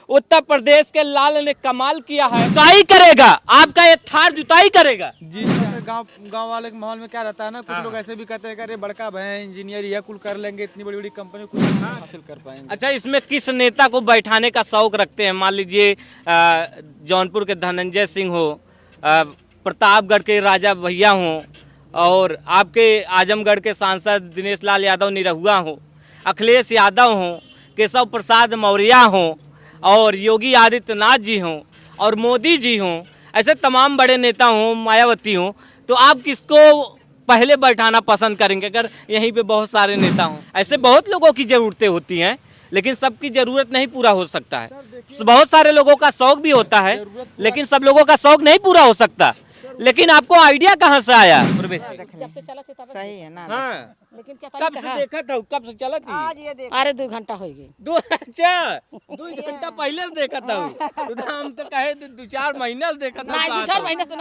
उत्तर प्रदेश के लाल ने कमाल किया है। जुताई करेगा आपका ये थार, जुताई करेगा जी। जैसे गांव वाले के माहौल में क्या रहता है ना, कुछ लोग ऐसे भी कहते हैं कि अरे बड़का भाई इंजीनियर यह कुल कर लेंगे, इतनी बड़ी बड़ी कंपनी कुछ हासिल कर पाएंगे। अच्छा, इसमें किस नेता को बैठाने का शौक रखते हैं? मान लीजिए जौनपुर के धनंजय सिंह हो, प्रतापगढ़ के राजा भैया हों, और आपके आजमगढ़ के सांसद दिनेश लाल यादव निरहुआ हों, अखिलेश यादव हों, केशव प्रसाद मौर्य हों, और योगी आदित्यनाथ जी हों, और मोदी जी हों, ऐसे तमाम बड़े नेता हों, मायावती हों, तो आप किसको पहले बैठाना पसंद करेंगे? अगर यहीं पे बहुत सारे नेता हों, ऐसे बहुत लोगों की ज़रूरतें होती हैं, लेकिन सबकी ज़रूरत नहीं पूरा हो सकता है। बहुत सारे लोगों का शौक भी होता है, लेकिन सब लोगों का शौक नहीं पूरा हो सकता। लेकिन आपको आइडिया कहाँ से आया प्रवेश जी? जब से चला था सही है ना। हाँ, लेकिन क्या कब से देखा था? कब से चला थी? आज ये देख अरे 2 घंटा हो गई। अच्छा, 2 घंटा पहले से देखा था वो। तो हम तो कहे 2-4 महीना से देखा था। नहीं, 2-4 महीने से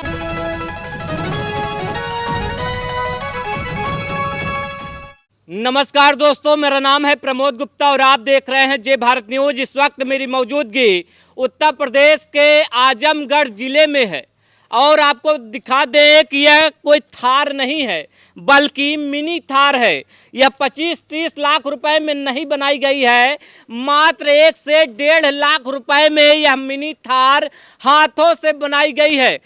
नमस्कार दोस्तों, मेरा नाम है प्रमोद गुप्ता और आप देख रहे हैं जय भारत न्यूज। इस वक्त मेरी मौजूदगी उत्तर प्रदेश के आजमगढ़ जिले में है और आपको दिखा दें कि यह कोई थार नहीं है, बल्कि मिनी थार है। यह 25-30 लाख रुपए में नहीं बनाई गई है, मात्र 1 से 1.5 लाख रुपए में यह मिनी थार हाथों से बनाई गई है।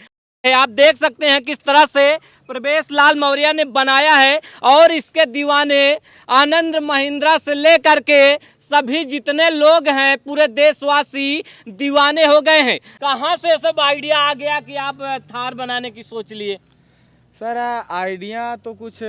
आप देख सकते हैं किस तरह से प्रवेश लाल मौर्य ने बनाया है और इसके दीवाने आनंद महिंद्रा से लेकर के सभी जितने लोग हैं, पूरे देशवासी दीवाने हो गए हैं। कहाँ से सब आइडिया आ गया कि आप थार बनाने की सोच लिए? सर आइडिया तो कुछ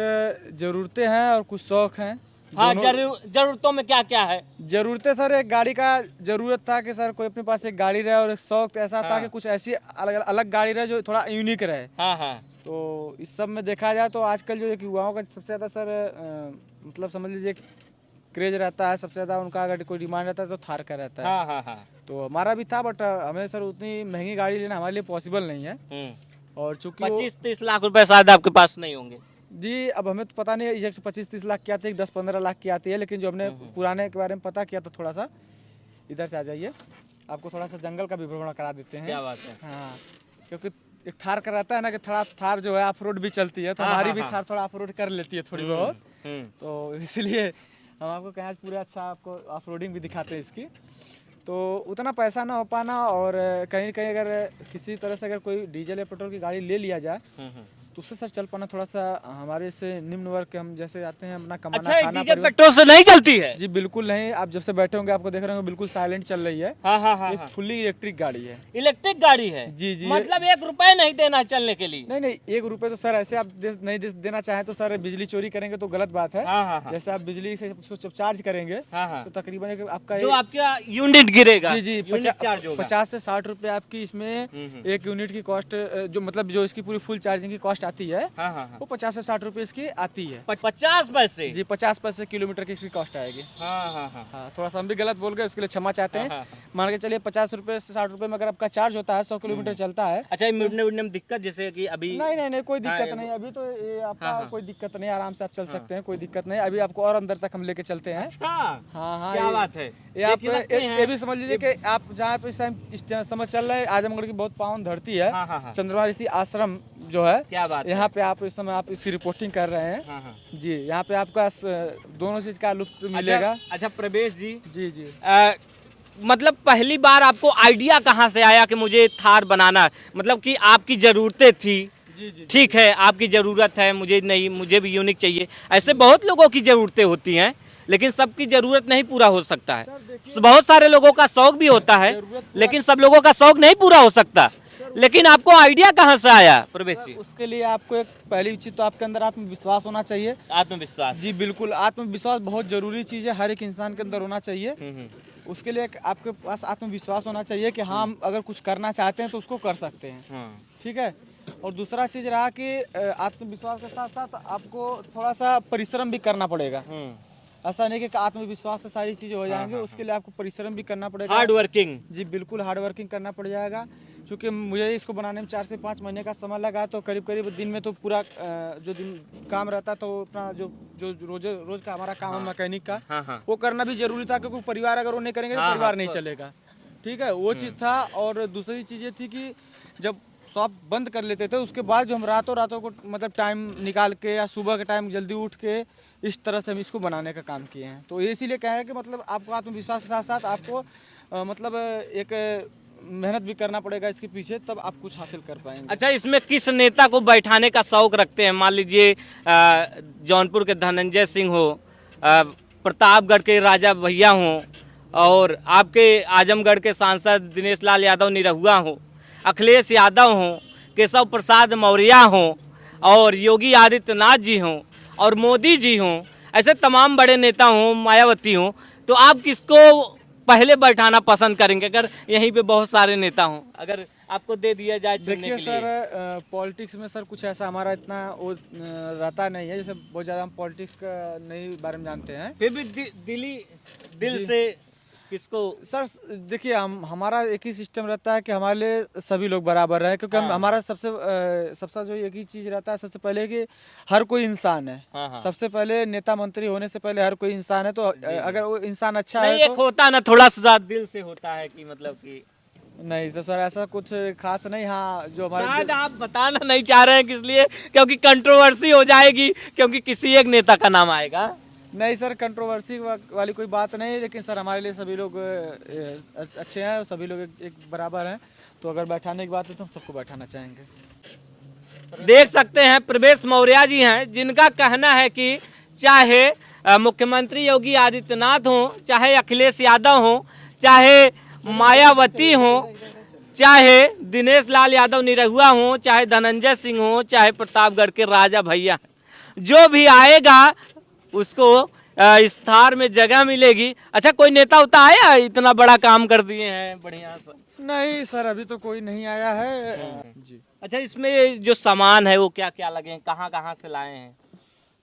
जरूरतें हैं और कुछ शौक हैं। हाँ, जरूरतों में क्या क्या है? जरूरतें सर, एक गाड़ी का जरूरत था कि सर कोई अपने पास एक गाड़ी रहे, और एक शौक ऐसा था कि कुछ ऐसी अलग अलग गाड़ी रहे जो थोड़ा यूनिक रहे। हाँ हाँ। तो इस सब में देखा जाए तो आजकल जो एक युवाओं का सबसे ज़्यादा सर मतलब समझ लीजिए क्रेज रहता है, सबसे ज़्यादा उनका अगर कोई डिमांड रहता है तो थार का रहता है। हाँ हाँ हाँ। तो हमारा भी था, बट हमें सर उतनी महंगी गाड़ी लेना हमारे लिए पॉसिबल नहीं है। और चूंकि 25-30 लाख रुपए शायद आपके पास नहीं होंगे। जी, अब हमें तो पता नहीं है एग्जैक्ट 25-30 लाख की आती है, 10-15 लाख की आती है, लेकिन जो हमने पुराने के बारे में पता किया तो थोड़ा सा इधर से आ जाइए, आपको थोड़ा सा जंगल का भी भ्रमण करा देते हैं। क्या बात है? हाँ, क्योंकि एक थार का रहता है ना कि थोड़ा थार जो है ऑफ रोड भी चलती है, तो हमारी भी थार थोड़ा ऑफ रोड कर लेती है थोड़ी बहुत। तो इसलिए हम आपको कहीं पूरा अच्छा आपको ऑफ रोडिंग भी दिखाते हैं इसकी। तो उतना पैसा ना हो पाना, और कहीं कहीं अगर किसी तरह से अगर कोई डीजल या पेट्रोल की गाड़ी ले लिया जाए तो उससे सर चल पाना थोड़ा सा हमारे से निम्न वर्ग के, हम जैसे आते हैं अपना कमाना अच्छा, खाना डीजल पेट्रोल से नहीं चलती है? जी बिल्कुल नहीं। आप जब से बैठे होंगे आपको देख रहे होंगे बिल्कुल साइलेंट चल रही है। हाँ हाँ हाँ। एक फुल्ली इलेक्ट्रिक गाड़ी है। इलेक्ट्रिक गाड़ी है? जी जी। मतलब 1 रुपए नहीं देना चलने के लिए? नहीं नहीं, 1 रुपए तो सर ऐसे आप नहीं देना चाहें तो सर बिजली चोरी करेंगे तो गलत बात है। हाँ हाँ हाँ। जैसे आप बिजली से जब चार्ज करेंगे हाँ हाँ। तो तकरीबन आपका जो आपका यूनिट गिरेगा, जी जी यूनिट चार्ज होगा। 50 से 60 रुपए आपकी इसमें एक यूनिट की कॉस्ट, जो मतलब जो इसकी पूरी फुल चार्जिंग की कॉस्ट आती है, हाँ हाँ हाँ। वो 50 से 60 रुपए इसकी आती है। 50 पैसे? जी, 50 पैसे किलोमीटर की इसकी कॉस्ट आएगी। हाँ हाँ हाँ। हाँ, थोड़ा सा हम भी गलत बोल गए, उसके लिए क्षमा चाहते हैं। हाँ, मान के चलिए 50 रुपए से 60 रुपए में अगर आपका चार्ज होता है, 100 किलोमीटर चलता है। अच्छा, ये मुड़ने उड़ने में दिक्कत जैसे कि अभी? नहीं नहीं नहीं, कोई दिक्कत हाँ, नहीं, अभी तो ये आपका हाँ, हाँ। कोई दिक्कत नहीं, आराम से आप चल सकते हैं, कोई दिक्कत नहीं। अभी आपको और अंदर तक हम लेके चलते हैं। हाँ हाँ हाँ, क्या बात है? ये आप देख सकते हैं। ये भी समझ लीजिए कि आप जहाँ पे इस टाइम समझ चल रहे हैं, आजमगढ़ की बहुत पावन धरती है। हाँ हाँ हाँ। चंद्रमा ऋषि आश्रम जो है, क्या बात है? यहाँ पे आप इस समय आप इसकी रिपोर्टिंग कर रहे हैं। हाँ हाँ। जी, यहाँ पे आपका दोनों चीज का लुत्फ मिलेगा। अच्छा प्रवेश जी, जी जी। मतलब पहली बार आपको आइडिया कहाँ से आया कि मुझे थार बनाना? मतलब कि आपकी ज़रूरतें थी? जी जी। ठीक है, आपकी ज़रूरत है, मुझे नहीं, मुझे भी यूनिक चाहिए। ऐसे बहुत लोगों की ज़रूरतें होती हैं, लेकिन सबकी ज़रूरत नहीं पूरा हो सकता है। बहुत सारे लोगों का शौक भी होता है, लेकिन सब लोगों का शौक नहीं पूरा हो सकता। लेकिन आपको आइडिया कहाँ से आया प्रवेश जी? उसके लिए आपको एक पहली चीज तो आपके अंदर आत्मविश्वास होना चाहिए। आत्मविश्वास? जी बिल्कुल, आत्मविश्वास बहुत जरूरी चीज है, हर एक इंसान के अंदर होना चाहिए। उसके लिए आपके पास आत्मविश्वास होना चाहिए कि हाँ, हम अगर कुछ करना चाहते हैं तो उसको कर सकते हैं। ठीक है। और दूसरा चीज रहा कि आत्मविश्वास के साथ साथ आपको थोड़ा सा परिश्रम भी करना पड़ेगा। ऐसा नहीं कि आत्मविश्वास से सारी चीजें हो जाएंगी, उसके लिए आपको परिश्रम भी करना पड़ेगा। Hard working? जी बिल्कुल, हार्ड वर्किंग करना पड़ जाएगा। क्योंकि मुझे इसको बनाने में 4 से 5 महीने का समय लगा, तो करीब करीब दिन में तो पूरा जो दिन काम रहता तो अपना जो जो रोज का हमारा काम है मैकेनिक का, वो करना भी जरूरी था, क्योंकि परिवार अगर वो नहीं करेंगे तो परिवार नहीं चलेगा। ठीक है, वो चीज़ था। और दूसरी चीज़ ये थी कि जब शॉप बंद कर लेते थे उसके बाद जो हम रातों को मतलब टाइम निकाल के या सुबह के टाइम जल्दी उठ के इस तरह से हम इसको बनाने का काम किए हैं। तो इसीलिए कह रहे हैं कि मतलब आपको आत्मविश्वास के साथ साथ आपको मतलब एक मेहनत भी करना पड़ेगा इसके पीछे, तब आप कुछ हासिल कर पाएंगे। अच्छा, इसमें किस नेता को बैठाने का शौक रखते हैं? मान लीजिए जौनपुर के धनंजय सिंह हो, प्रतापगढ़ के राजा भैया हों, और आपके आजमगढ़ के सांसद दिनेश लाल यादव निरहुआ हों, अखिलेश यादव हों, केशव प्रसाद मौर्य हों, और योगी आदित्यनाथ जी हों, और मोदी जी हों, ऐसे तमाम बड़े नेता हों, मायावती हों, तो आप किसको पहले बैठाना पसंद करेंगे अगर यहीं पे बहुत सारे नेता हों? अगर आपको दे दिया जाए चुनने देखिए के लिए। सर, पॉलिटिक्स में सर कुछ ऐसा हमारा इतना वो रहता नहीं है, जैसे बहुत ज़्यादा हम पॉलिटिक्स का नहीं बारे में जानते हैं। फिर भी दिल से किसको? सर देखिए, हमारा एक ही सिस्टम रहता है कि हमारे लिए सभी लोग बराबर है, क्योंकि हम हमारा सबसे जो एक ही चीज़ रहता है, सबसे पहले कि हर कोई इंसान है। हाँ। सबसे पहले नेता मंत्री होने से पहले हर कोई इंसान है। तो अगर वो इंसान अच्छा नहीं, है एक होता ना थोड़ा सा दिल से होता है कि मतलब कि नहीं तो सर ऐसा कुछ खास नहीं। हाँ, जो हमारे शायद आप बताना नहीं चाह रहे हैं किस लिए, क्योंकि कंट्रोवर्सी हो जाएगी, क्योंकि किसी एक नेता का नाम आएगा। नहीं सर, कंट्रोवर्सी वाली कोई बात नहीं है, लेकिन सर हमारे लिए सभी लोग अच्छे हैं, सभी लोग एक बराबर हैं। तो अगर बैठाने की बात है तो हम सबको बैठाना चाहेंगे। देख सकते हैं प्रवेश मौर्य जी हैं, जिनका कहना है कि चाहे मुख्यमंत्री योगी आदित्यनाथ हों, चाहे अखिलेश यादव हों, चाहे मायावती हों, चाहे दिनेश लाल यादव निरहुआ हों, चाहे धनंजय सिंह हों, चाहे प्रतापगढ़ के राजा भैया, जो भी आएगा उसको इस थार में जगह मिलेगी। अच्छा, कोई नेता उता आया इतना बड़ा काम कर दिए हैं बढ़िया सा? नहीं सर, अभी तो कोई नहीं आया है जी। अच्छा, इसमें जो सामान है वो क्या क्या लगे हैं, कहाँ कहाँ से लाए हैं?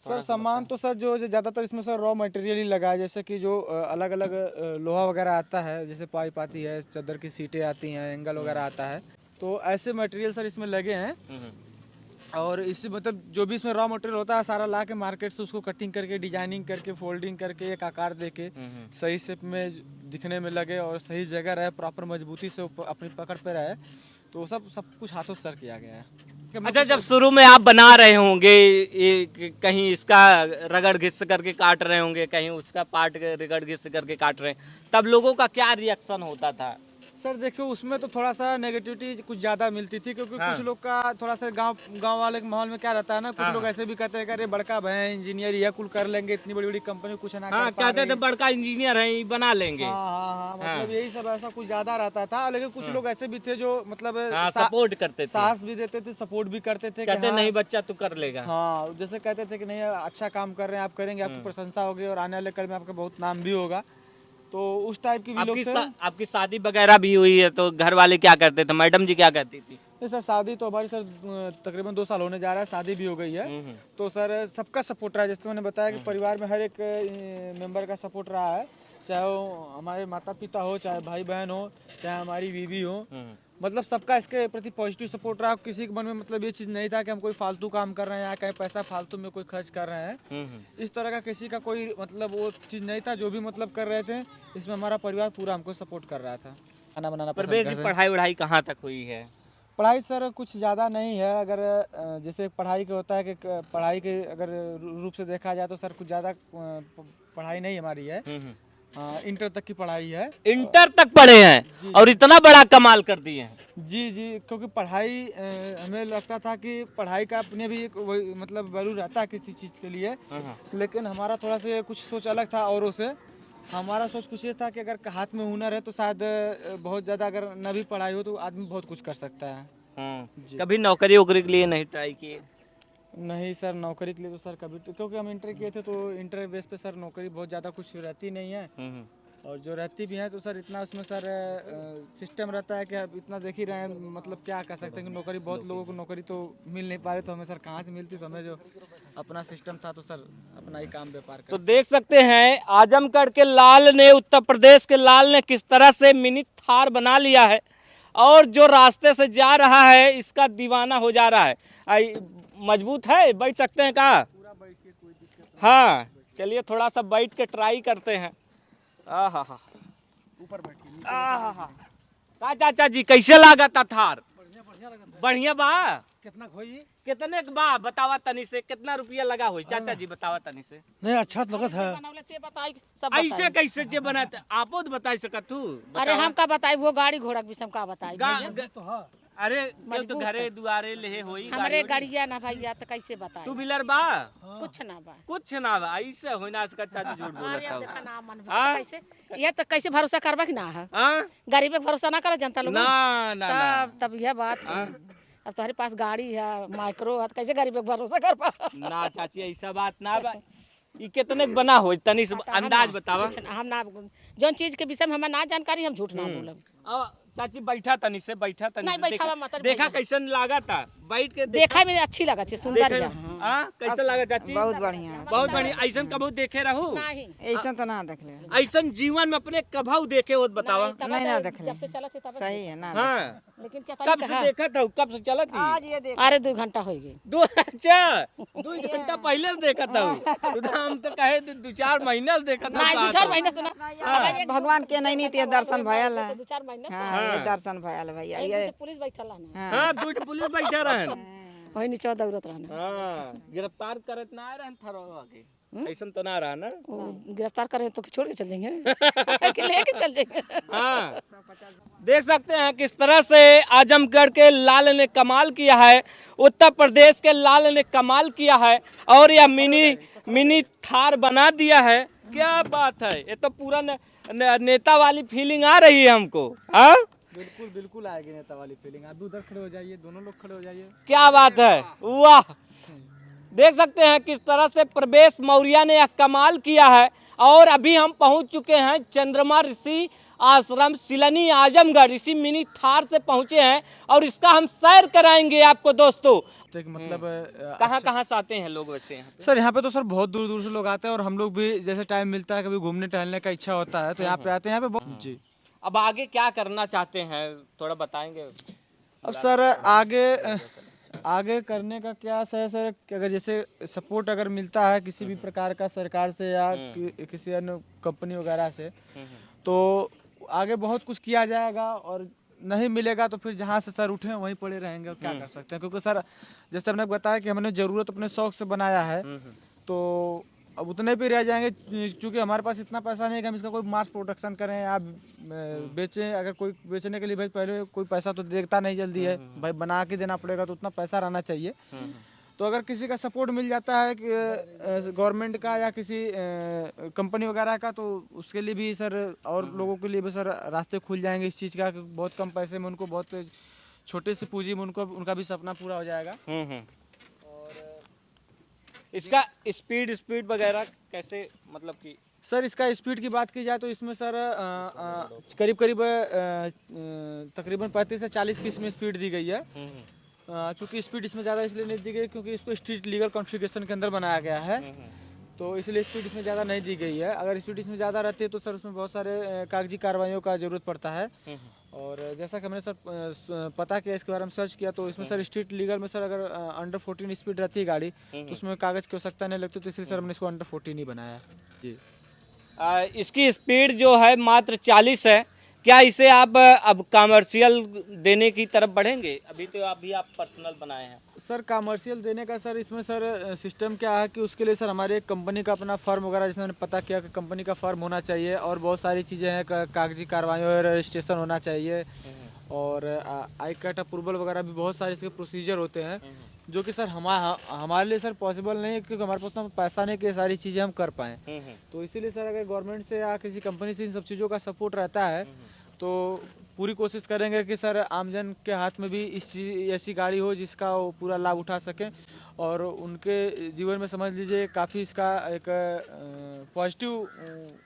सर सामान तो सर जो ज़्यादातर इसमें सर रॉ मटेरियल ही लगा है, जैसे कि जो अलग अलग लोहा वगैरह आता है, जैसे पाइप आती है, चादर की सीटें आती हैं, एंगल वगैरह आता है, तो ऐसे मटेरियल सर इसमें लगे हैं। और इससे मतलब जो भी इसमें रॉ मटेरियल होता है सारा ला के मार्केट से उसको कटिंग करके, डिजाइनिंग करके, फोल्डिंग करके, एक आकार दे के सही शेप में दिखने में लगे और सही जगह रहे, प्रॉपर मजबूती से अपनी पकड़ पे रहे, तो सब कुछ हाथों से सर किया गया है। अच्छा, जब शुरू में आप बना रहे होंगे, ये कहीं इसका रगड़ घिस करके काट रहे होंगे, कहीं उसका पार्ट रगड़ घिस करके काट रहे हैं, तब लोगों का क्या रिएक्शन होता था? सर देखिए, उसमें तो थोड़ा सा नेगेटिविटी कुछ ज़्यादा मिलती थी, क्योंकि कुछ लोग का थोड़ा सा गांव वाले के माहौल में क्या रहता है ना, कुछ लोग ऐसे भी कहते हैं कि अरे बड़का भाई इंजीनियर यह कुल कर लेंगे, इतनी बड़ी बड़ी कंपनी कुछ ना कर पा कहते थे बड़का इंजीनियर है, ये बना लेंगे। हाँ, मतलब यही सब ऐसा कुछ ज़्यादा रहता था। लेकिन कुछ लोग ऐसे भी थे जो मतलब सपोर्ट करते थे, साहस भी देते थे, सपोर्ट भी करते थे, कहते नहीं बच्चा तू कर लेगा। हाँ, जैसे कहते थे कि नहीं अच्छा काम कर रहे हैं आप, करेंगे, आपकी प्रशंसा होगी और आने वाले कल में आपका बहुत नाम भी होगा। तो उस टाइप की भी लोग थे। आपकी शादी वगैरह भी हुई है, तो घर वाले क्या करते थे, मैडम जी क्या कहती थी? नहीं सर, शादी तो हमारी सर तकरीबन 2 साल होने जा रहा है, शादी भी हो गई है। तो सर सबका सपोर्ट रहा है, जैसे मैंने बताया कि परिवार में हर एक मेंबर का सपोर्ट रहा है, चाहे वो हमारे माता पिता हो, चाहे भाई बहन हो, चाहे हमारी बीवी हो, मतलब सबका इसके प्रति पॉजिटिव सपोर्ट रहा। किसी के मन में मतलब ये चीज़ नहीं था कि हम कोई फालतू काम कर रहे हैं या कहीं पैसा फालतू में कोई खर्च कर रहे हैं, इस तरह का किसी का कोई मतलब वो चीज़ नहीं था। जो भी मतलब कर रहे थे, इसमें हमारा परिवार पूरा हमको सपोर्ट कर रहा था। खाना बनाना पसंद करते हैं। पढ़ाई वढ़ाई कहाँ तक हुई है? पढ़ाई सर कुछ ज़्यादा नहीं है। अगर जैसे पढ़ाई के होता है कि पढ़ाई के अगर रूप से देखा जाए तो सर कुछ ज़्यादा पढ़ाई नहीं हमारी है। इंटर तक की पढ़ाई है। इंटर तक पढ़े हैं और इतना बड़ा कमाल कर दिए हैं। जी, क्योंकि पढ़ाई हमें लगता था कि पढ़ाई का अपने भी एक मतलब वैल्यू रहता है किसी चीज़ के लिए, लेकिन हमारा थोड़ा सा कुछ सोच अलग था औरों से। हमारा सोच कुछ ये था कि अगर हाथ में हुनर है तो शायद बहुत ज़्यादा अगर न भी पढ़ाई हो तो आदमी बहुत कुछ कर सकता है। कभी नौकरी वोकरी के लिए नहीं ट्राई किए? नहीं सर, नौकरी के लिए तो सर कभी तो, क्योंकि हम इंटर किए थे तो इंटर बेस पे सर नौकरी बहुत ज़्यादा कुछ रहती नहीं है, और जो रहती भी है तो सर इतना उसमें सर सिस्टम रहता है कि अब इतना देख ही रहे हैं, मतलब क्या कर सकते हैं कि नौकरी बहुत लोगों को नौकरी तो मिल नहीं पा रही, तो हमें सर कहाँ से मिलती, तो हमें जो अपना सिस्टम था तो सर अपना ही काम व्यापार तो देख सकते हैं आजमगढ़ के लाल ने, उत्तर प्रदेश के लाल ने किस तरह से मिनी थार बना लिया है, और जो रास्ते से जा रहा है इसका दीवाना हो जा रहा है। मजबूत है, बैठ सकते हैं कहाँ? हाँ, चलिए थोड़ा सा बैठ के ट्राई करते हैं। ऊपर बैठिए। का चाचा जी कैसे लागत थार? बढ़िया बा। कितना खोई कितने के बा बतावा तनी से, कितना रुपया लगा होई चाचा जी बतावा तनी से। नहीं अच्छा तो लगत है। बनवले ते बताई सब ऐसे बताई। कैसे जे बनाते आपो तो बता सकत तू? अरे हम का बताई वो गाड़ी घोड़ा के विषय में का बताई तो है अरे केहू तो मजबूत घरे है। दुआरे ले होई हमरे गाड़ी गाड़िया ना भैया तो कैसे बताई? टू व्हीलर बा कुछ ना बा। कुछ ना बा ऐसे होई ना सकत चाचा झूठ अरे बोलत अब देखा हो। ना मन हाँ? कैसे ये तो कैसे भरोसा करबा कि ना है? हां गरीब पे भरोसा ना करे जनता लोग। ना ना ना तब यह बात है। अब तुम्हारे पास गाड़ी है माइक्रो है तो कैसे गरीब पे भरोसा कर पा? ना चाची ऐसा बात ना बा। ई कितने के बना होई तनी से अंदाज बतावा। हम ना जौन चीज के विषय में हमें ना जानकारी हम झूठ ना बोलब। अब चाची बैठा तनी से, बैठा तनी नहीं, से बैठावा देखा- मत, अरे देखा भैया। कैसन लागता बैठ के देखा में अच्छी लगत है सुंदर है। हां कैसे लागत चाची? बहुत बढ़िया बहुत बढ़िया। ऐसन कबू देखे रहू? नहीं ऐसा तो ना देख ले ऐसन जीवन में अपने कभाऊ देखे होत बतावा। नहीं ना देख ले जब से चला थे तब सही है ना हाँ लेकिन क्या कब से देखा था, कब से चला थी? आज ये देख अरे 2 घंटा हो गई। दो अच्छा 2 घंटा पहले से देखा था। हम तो कहे 2-4 महीना से देखा था। नहीं 2-4 महीने से ना भगवान के नहीं नीति दर्शन भयल है 2-4 महीने हाँ ये दर्शन भयल भैया ये से पुलिस बैठल ना हाँ 2 पुलिस बैठा रहन। वही नीचे दौड़त रहना। हाँ गिरफ्तार करत ना आ रहन थरवा के। ऐसन तो ना रहा ना। वो गिरफ्तार करें तो छोड़ के चल जाएंगे कि लेके चल जाएंगे। हाँ देख सकते हैं किस तरह से आजमगढ़ के लाल ने कमाल किया है, उत्तर प्रदेश के लाल ने कमाल किया है और यह मिनी थार बना दिया है। क्या बात है, ये तो पूरा नेता वाली फीलिंग आ रही है हमको। हाँ बिल्कुल बिल्कुल आएगी नेता वाली फीलिंग। आप भी उधर खड़े हो जाइए, दोनों लोग खड़े हो जाइए। क्या बात है, वाह। देख सकते हैं किस तरह से प्रवेश मौर्य ने यह कमाल किया है और अभी हम पहुंच चुके हैं चंद्रमा ऋषि आश्रम सिलनी आजमगढ़। इसी मिनी थार से पहुंचे हैं और इसका हम सैर कराएंगे आपको दोस्तों। तो मतलब कहाँ कहाँ से आते हैं लोग वैसे यहाँ पे? सर यहाँ पे तो सर बहुत दूर दूर से लोग आते हैं और हम लोग भी जैसे टाइम मिलता है कभी घूमने टहलने का इच्छा होता है तो यहाँ पे आते हैं। यहाँ पे बहुत जी। अब आगे क्या करना चाहते हैं थोड़ा बताएंगे? अब सर आगे करने का क्या सर कि अगर जैसे सपोर्ट अगर मिलता है किसी भी प्रकार का सरकार से या किसी अन्य कंपनी वगैरह से तो आगे बहुत कुछ किया जाएगा और नहीं मिलेगा तो फिर जहाँ से सर उठे वहीं पड़े रहेंगे और क्या कर सकते हैं। क्योंकि सर जैसे हमने बताया कि हमने ज़रूरत अपने शौक से बनाया है तो अब उतने भी रह जाएंगे क्योंकि हमारे पास इतना पैसा नहीं है कि हम इसका कोई मास प्रोडक्शन करें या बेचें। अगर कोई बेचने के लिए भाई पहले कोई पैसा तो देखता नहीं जल्दी है भाई, बना के देना पड़ेगा तो उतना पैसा रहना चाहिए। तो अगर किसी का सपोर्ट मिल जाता है कि गवर्नमेंट का या किसी कंपनी वगैरह का तो उसके लिए भी सर और लोगों के लिए भी सर रास्ते खुल जाएंगे इस चीज़ का कि बहुत कम पैसे में उनको बहुत छोटे से पूंजी में उनका भी सपना पूरा हो जाएगा। इसका स्पीड वगैरह कैसे, मतलब कि सर इसका स्पीड की बात की जाए तो इसमें सर करीब तकरीबन 35 से 40 की इसमें स्पीड दी गई है। चूँकि स्पीड इसमें ज़्यादा इसलिए नहीं दी गई क्योंकि इसको स्ट्रीट लीगल कॉन्फ़िगरेशन के अंदर बनाया गया है तो इसलिए स्पीड इसमें ज़्यादा नहीं दी गई है। अगर स्पीड इसमें ज़्यादा रहती है तो सर उसमें बहुत सारे कागजी कार्रवाइयों का ज़रूरत पड़ता है। और जैसा कि हमने सर पता किया इसके बारे में सर्च किया तो इसमें सर स्ट्रीट लीगल में सर अगर अंडर 14 स्पीड रहती है गाड़ी तो उसमें कागज़ की आवश्यकता नहीं लगती तो इसलिए सर हमने इसको अंडर 14 ही बनाया जी। इसकी स्पीड जो है मात्र 40 है। क्या इसे आप अब कमर्शियल देने की तरफ बढ़ेंगे? अभी तो अभी आप पर्सनल बनाए हैं। सर कमर्शियल देने का सर इसमें सर सिस्टम क्या है कि उसके लिए सर हमारे एक कंपनी का अपना फर्म वगैरह जैसे मैंने पता किया कि कंपनी का फर्म होना चाहिए और बहुत सारी चीज़ें हैं कागजी कार्रवाई और रजिस्ट्रेशन होना चाहिए और आई कैट अप्रूवल वगैरह भी बहुत सारे इसके प्रोसीजर होते हैं जो कि सर हमारे लिए सर पॉसिबल नहीं है क्योंकि हमारे पास उतना पैसा नहीं कि ये सारी चीज़ें हम कर पाएँ। तो इसीलिए सर अगर गवर्नमेंट से या किसी कंपनी से इन सब चीज़ों का सपोर्ट रहता है तो पूरी कोशिश करेंगे कि सर आमजन के हाथ में भी ऐसी गाड़ी हो जिसका वो पूरा लाभ उठा सकें और उनके जीवन में समझ लीजिए काफ़ी इसका एक पॉजिटिव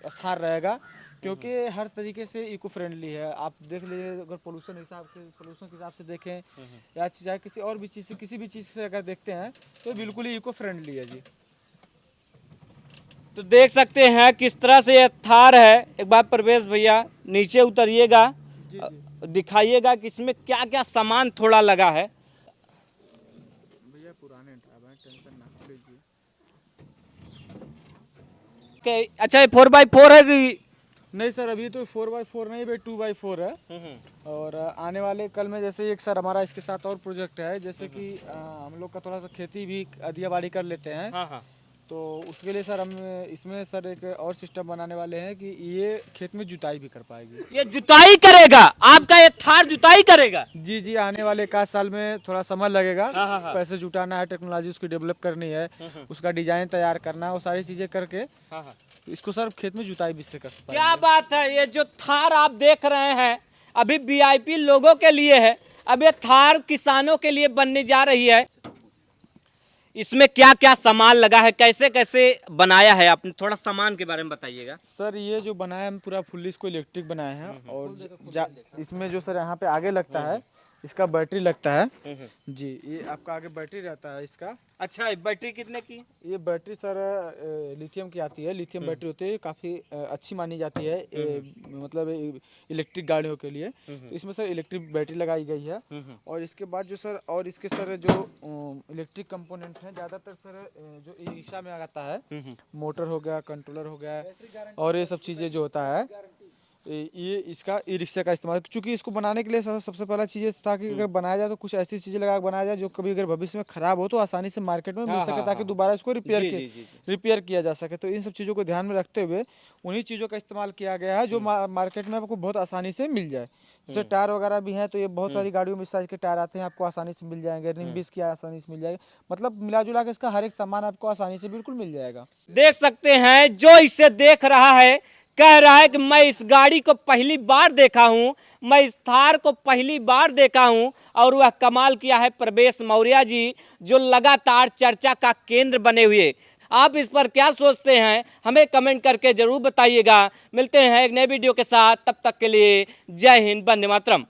स्थान रहेगा क्योंकि हर तरीके से इको फ्रेंडली है। आप देख लीजिए अगर पोल्यूशन के हिसाब से देखें या चाहे किसी और भी चीज़ से किसी भी चीज़ से अगर देखते हैं तो बिल्कुल ही इको फ्रेंडली है जी। तो देख सकते हैं किस तरह से यह थार है। एक बार प्रवेश भैया नीचे उतरिएगा, दिखाइएगा कि इसमें क्या क्या सामान थोड़ा लगा है। भैया पुराने टेंशन ना लीजिए। अच्छा ये 4x4 है कि नहीं सर, अभी तो 4x4 नहीं भाई, 2x4 है। और आने वाले कल में जैसे एक सर हमारा इसके साथ और प्रोजेक्ट है, जैसे कि हम लोग का थोड़ा सा खेती भी आदिया बाड़ी कर लेते हैं। हाँ हाँ। तो उसके लिए सर हम इसमें सर एक और सिस्टम बनाने वाले हैं कि ये खेत में जुताई भी कर पाएगी। ये जुताई करेगा, आपका ये थार जुताई करेगा? जी जी, आने वाले 1 साल में थोड़ा समय लगेगा। हाँ, हाँ, हाँ। पैसे जुटाना है, टेक्नोलॉजी उसकी डेवलप करनी है, उसका डिजाइन तैयार करना है, वो सारी चीजें करके हाँ हाँ। इसको सर खेत में जुताई भी से कर सकते क्या बात है, ये जो थार आप देख रहे हैं अभी वीआईपी लोगों के लिए है, अब ये थार किसानों के लिए बनने जा रही है। इसमें क्या क्या सामान लगा है, कैसे कैसे बनाया है आपने, थोड़ा सामान के बारे में बताइएगा। सर ये जो बनाया है हम पूरा फुल्ली इसको इलेक्ट्रिक बनाए हैं। और इसमें जो सर यहाँ पे आगे लगता है, इसका बैटरी लगता है जी। ये आपका आगे बैटरी रहता है इसका। अच्छा, बैटरी कितने की? ये बैटरी सर लिथियम की आती है, लिथियम बैटरी होती है, काफ़ी अच्छी मानी जाती है मतलब इलेक्ट्रिक गाड़ियों के लिए। इसमें सर इलेक्ट्रिक बैटरी लगाई गई है। और इसके बाद जो सर और इसके सर जो इलेक्ट्रिक कंपोनेंट हैं ज़्यादातर सर जो ई रिक्शा में आता है, मोटर हो गया, कंट्रोलर हो गया, और ये सब चीज़ें जो होता है ये इसका ई रिक्शा का इस्तेमाल, क्योंकि इसको बनाने के लिए सबसे पहला चीज़ था कि अगर बनाया जाए तो कुछ ऐसी चीज़ें लगा के बनाया जाए जो कभी अगर भविष्य में ख़राब हो तो आसानी से मार्केट में मिल सके, ताकि दोबारा इसको रिपेयर किया जा सके। तो इन सब चीज़ों को ध्यान में रखते हुए उन्हीं चीज़ों का इस्तेमाल किया गया है जो मार्केट में आपको बहुत आसानी से मिल जाए। जैसे टायर वगैरह भी हैं, तो ये बहुत सारी गाड़ियों में इस साइज के टायर आते हैं, आपको आसानी से मिल जाएंगे। रिम भी इसकी आसानी से मिल जाएगी, मतलब मिला जुला के इसका हर एक सामान आपको आसानी से बिल्कुल मिल जाएगा। देख सकते हैं, जो इसे देख रहा है कह रहा है कि मैं इस गाड़ी को पहली बार देखा हूं, मैं इस थार को पहली बार देखा हूं। और वह कमाल किया है प्रवेश मौर्य जी, जो लगातार चर्चा का केंद्र बने हुए। आप इस पर क्या सोचते हैं, हमें कमेंट करके जरूर बताइएगा। मिलते हैं एक नए वीडियो के साथ, तब तक के लिए जय हिंद, वंदे मातरम।